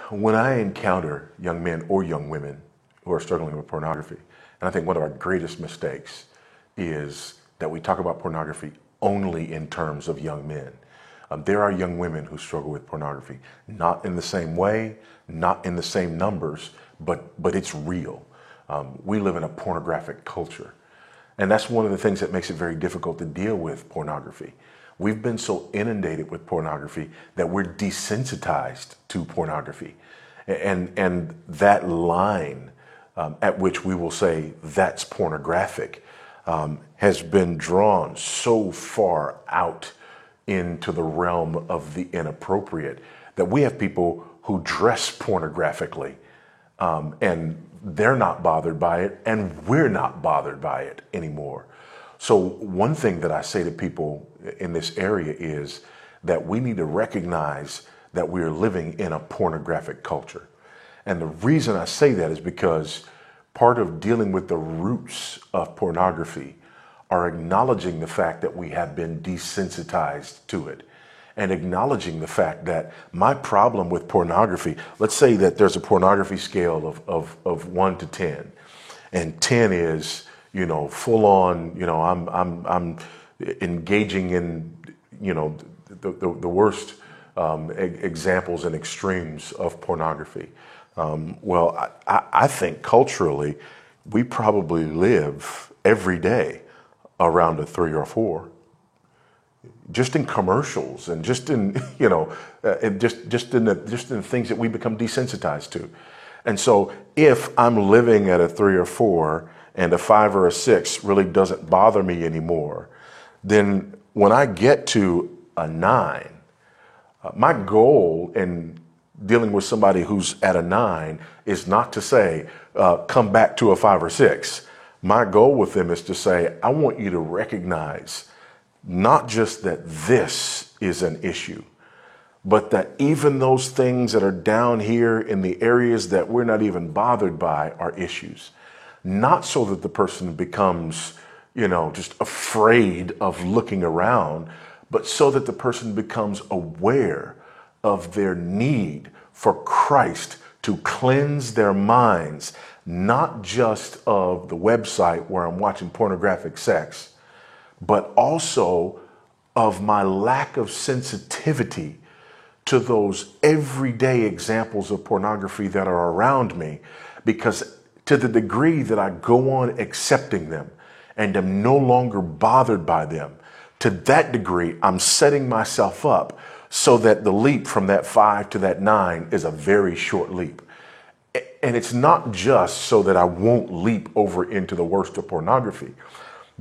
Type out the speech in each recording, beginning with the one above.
When I encounter young men or young women who are struggling with pornography, and I think one of our greatest mistakes is that we talk about pornography only in terms of young men. There are young women who struggle with pornography, not in the same way, not in the same numbers, but it's real. We live in a pornographic culture. And that's one of the things that makes it very difficult to deal with pornography. We've been so inundated with pornography that we're desensitized to pornography. And that line at which we will say that's pornographic has been drawn so far out into the realm of the inappropriate that we have people who dress pornographically and they're not bothered by it, and we're not bothered by it anymore. So one thing that I say to people in this area is that we need to recognize that we're living in a pornographic culture. And the reason I say that is because part of dealing with the roots of pornography are acknowledging the fact that we have been desensitized to it, and acknowledging the fact that my problem with pornography, let's say that there's a pornography scale of 1 to 10, and 10 is, full on, I'm engaging in, the worst examples and extremes of pornography. Well, I think culturally, we probably live every day around a 3 or 4. Just in commercials and just in, just in the things that we become desensitized to. And so if I'm living at a 3 or 4 and a 5 or a 6 really doesn't bother me anymore, then when I get to a 9, my goal in dealing with somebody who's at a 9 is not to say, come back to a 5 or 6. My goal with them is to say, I want you to recognize not just that this is an issue, but that even those things that are down here in the areas that we're not even bothered by are issues. Not so that the person becomes, just afraid of looking around, but so that the person becomes aware of their need for Christ to cleanse their minds, not just of the website where I'm watching pornographic sex, but also of my lack of sensitivity to those everyday examples of pornography that are around me, because to the degree that I go on accepting them and am no longer bothered by them, to that degree, I'm setting myself up so that the leap from that 5 to that 9 is a very short leap. And it's not just so that I won't leap over into the worst of pornography,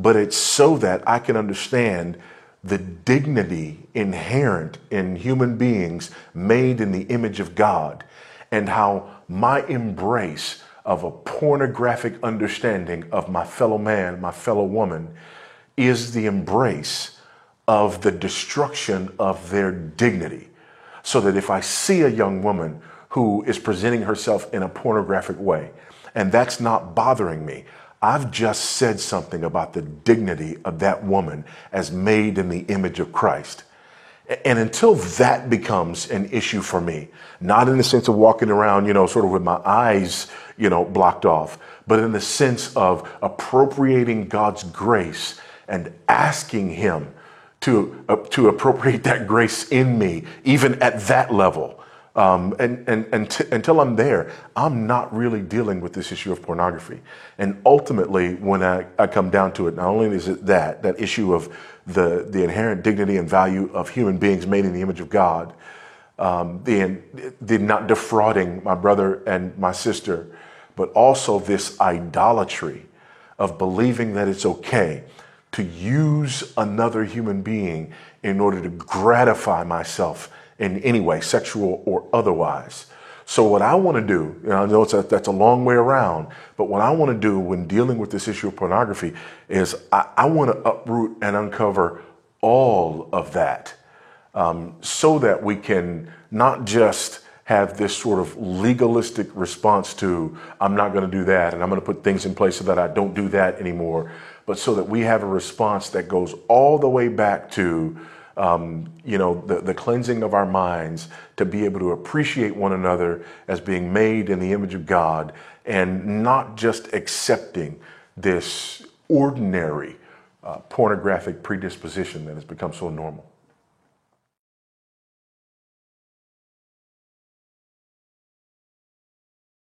but it's so that I can understand the dignity inherent in human beings made in the image of God, and how my embrace of a pornographic understanding of my fellow man, my fellow woman, is the embrace of the destruction of their dignity. So that if I see a young woman who is presenting herself in a pornographic way, and that's not bothering me, I've just said something about the dignity of that woman as made in the image of Christ. And until that becomes an issue for me, not in the sense of walking around, sort of with my eyes, blocked off, but in the sense of appropriating God's grace and asking Him to appropriate that grace in me, even at that level. Until I'm there, I'm not really dealing with this issue of pornography. And ultimately, when I come down to it, not only is it that issue of the inherent dignity and value of human beings made in the image of God, the not defrauding my brother and my sister, but also this idolatry of believing that it's okay to use another human being in order to gratify myself in any way, sexual or otherwise. So what I want to do, I know that's a long way around, but what I want to do when dealing with this issue of pornography is I want to uproot and uncover all of that, so that we can not just have this sort of legalistic response to, I'm not going to do that, and I'm going to put things in place so that I don't do that anymore, but so that we have a response that goes all the way back to the cleansing of our minds to be able to appreciate one another as being made in the image of God, and not just accepting this ordinary pornographic predisposition that has become so normal.